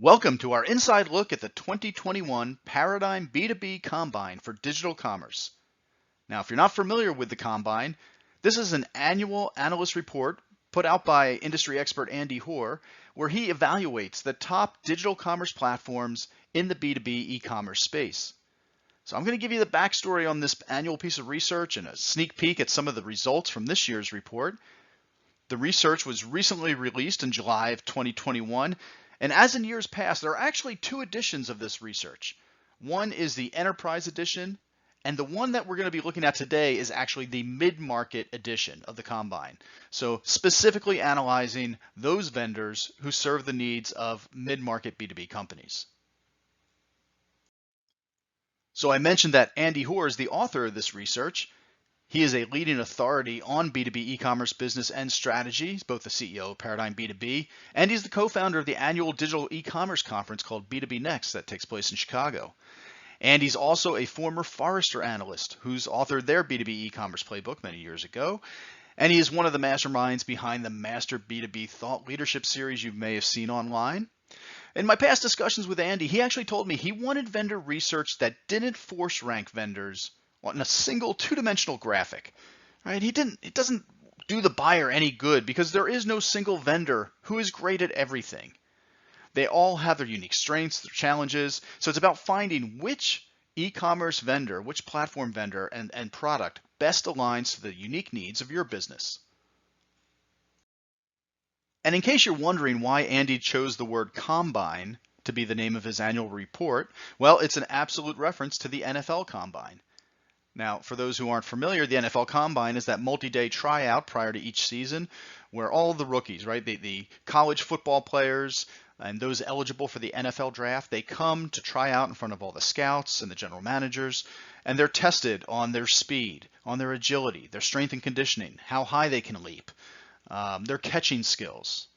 Welcome to our inside look at the 2021 Paradigm B2B Combine for digital commerce. Now, if you're not familiar with the Combine, this is an annual analyst report put out by industry expert Andy Hoar, where he evaluates the top digital commerce platforms in the B2B e-commerce space. So I'm going to give you the backstory on this annual piece of research and a sneak peek at some of the results from this year's report. The research was recently released in July of 2021. And as in years past, there are actually two editions of this research. One is the Enterprise edition, and the one that we're going to be looking at today is actually the mid-market edition of the Combine. So specifically analyzing those vendors who serve the needs of mid-market B2B companies. So I mentioned that Andy Hoar is the author of this research. He is a leading authority on B2B e-commerce business and strategy. He's both the CEO of Paradigm B2B, and he's the co-founder of the annual digital e-commerce conference called B2B Next that takes place in Chicago. And he's also a former Forrester analyst who's authored their B2B e-commerce playbook many years ago. And he is one of the masterminds behind the Master B2B Thought Leadership series you may have seen online. In my past discussions with Andy, he actually told me he wanted vendor research that didn't force rank vendors on a single two-dimensional graphic, right? It doesn't do the buyer any good because there is no single vendor who is great at everything. They all have their unique strengths, their challenges. So it's about finding which e-commerce vendor, which platform vendor and product best aligns to the unique needs of your business. And in case you're wondering why Andy chose the word Combine to be the name of his annual report, well, it's an absolute reference to the NFL Combine. Now, for those who aren't familiar, the NFL Combine is that multi-day tryout prior to each season where all the rookies, right, the college football players and those eligible for the NFL draft, they come to try out in front of all the scouts and the general managers, and they're tested on their speed, on their agility, their strength and conditioning, how high they can leap, their catching skills.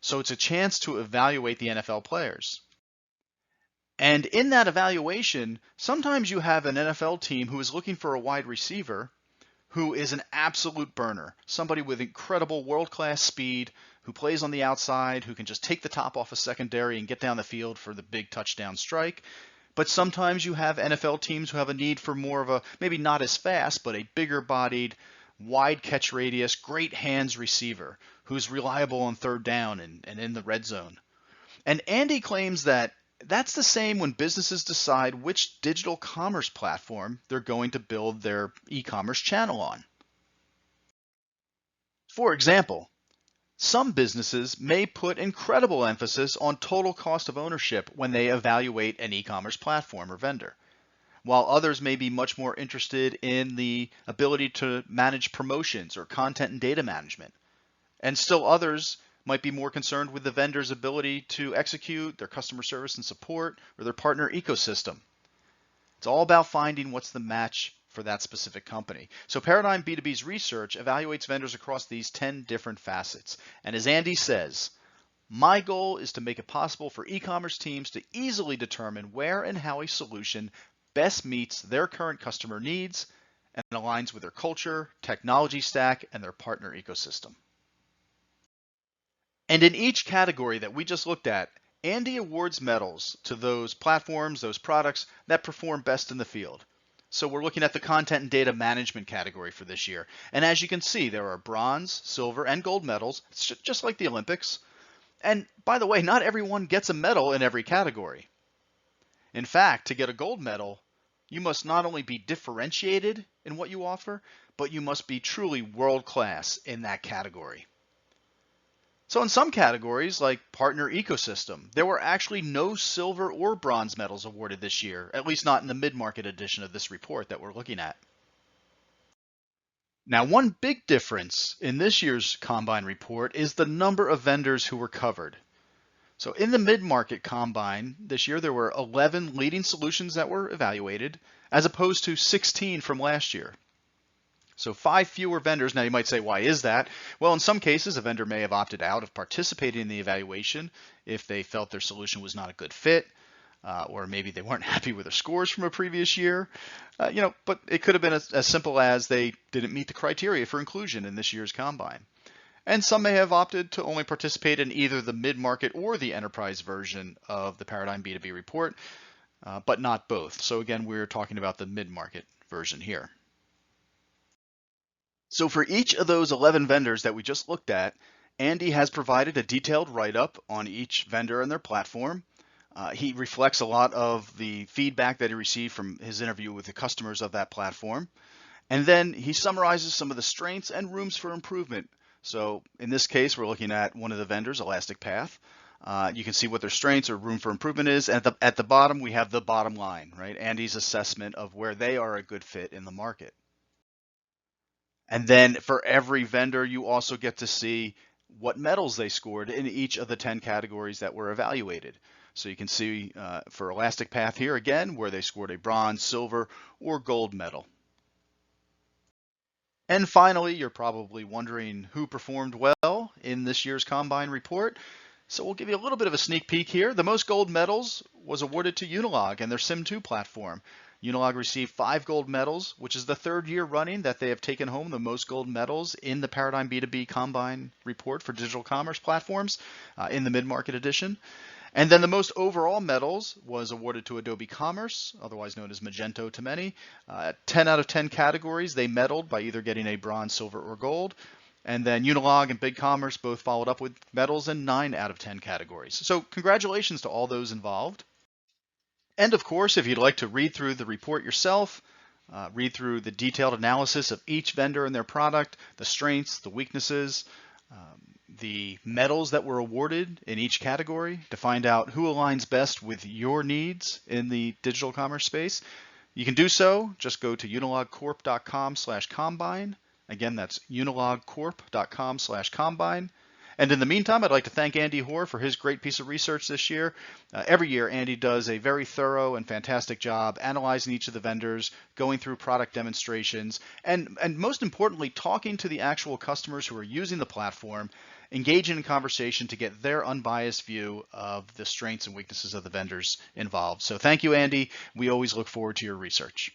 So it's a chance to evaluate the NFL players. And in that evaluation, sometimes you have an NFL team who is looking for a wide receiver who is an absolute burner, somebody with incredible world-class speed, who plays on the outside, who can just take the top off a secondary and get down the field for the big touchdown strike. But sometimes you have NFL teams who have a need for more of a, maybe not as fast, but a bigger-bodied, wide catch radius, great hands receiver who's reliable on third down and in the red zone. And Andy claims that that's the same when businesses decide which digital commerce platform they're going to build their e-commerce channel on. For example, some businesses may put incredible emphasis on total cost of ownership when they evaluate an e-commerce platform or vendor, while others may be much more interested in the ability to manage promotions or content and data management. And still others might be more concerned with the vendor's ability to execute their customer service and support or their partner ecosystem. It's all about finding what's the match for that specific company. So Paradigm B2B's research evaluates vendors across these 10 different facets. And as Andy says, my goal is to make it possible for e-commerce teams to easily determine where and how a solution best meets their current customer needs and aligns with their culture, technology stack, and their partner ecosystem. And in each category that we just looked at, Andy awards medals to those platforms, those products that perform best in the field. So we're looking at the content and data management category for this year. And as you can see, there are bronze, silver, and gold medals. It's just like the Olympics. And by the way, not everyone gets a medal in every category. In fact, to get a gold medal, you must not only be differentiated in what you offer, but you must be truly world-class in that category. So in some categories, like partner ecosystem, there were actually no silver or bronze medals awarded this year, at least not in the mid-market edition of this report that we're looking at. Now, one big difference in this year's Combine report is the number of vendors who were covered. So in the mid-market Combine this year, there were 11 leading solutions that were evaluated, as opposed to 16 from last year. So 5 fewer vendors. Now you might say, why is that? Well, in some cases, a vendor may have opted out of participating in the evaluation if they felt their solution was not a good fit, or maybe they weren't happy with their scores from a previous year. But it could have been as simple as they didn't meet the criteria for inclusion in this year's Combine. And some may have opted to only participate in either the mid-market or the enterprise version of the Paradigm B2B report, but not both. So again, we're talking about the mid-market version here. So for each of those 11 vendors that we just looked at, Andy has provided a detailed write-up on each vendor and their platform. He reflects a lot of the feedback that he received from his interview with the customers of that platform. And then he summarizes some of the strengths and rooms for improvement. So in this case, we're looking at one of the vendors, Elastic Path. You can see what their strengths or room for improvement is. And at the bottom, we have the bottom line, right? Andy's assessment of where they are a good fit in the market. And then for every vendor, you also get to see what medals they scored in each of the 10 categories that were evaluated. So you can see for Elastic Path here again, where they scored a bronze, silver, or gold medal. And finally, you're probably wondering who performed well in this year's Combine report. So we'll give you a little bit of a sneak peek here. The most gold medals was awarded to Unilog and their Sim2 platform. Unilog received 5 gold medals, which is the 3rd year running that they have taken home the most gold medals in the Paradigm B2B Combine report for digital commerce platforms in the mid-market edition. And then the most overall medals was awarded to Adobe Commerce, otherwise known as Magento to many. 10 out of 10 categories, they medaled by either getting a bronze, silver, or gold. And then Unilog and BigCommerce both followed up with medals in 9 out of 10 categories. So congratulations to all those involved. And of course, if you'd like to read through the report yourself, read through the detailed analysis of each vendor and their product, the strengths, the weaknesses, the medals that were awarded in each category to find out who aligns best with your needs in the digital commerce space, you can do so. Just go to unilogcorp.com/combine. Again, that's unilogcorp.com/combine. And in the meantime, I'd like to thank Andy Hoar for his great piece of research this year. Every year, Andy does a very thorough and fantastic job analyzing each of the vendors, going through product demonstrations, and most importantly, talking to the actual customers who are using the platform, engaging in conversation to get their unbiased view of the strengths and weaknesses of the vendors involved. So thank you, Andy. We always look forward to your research.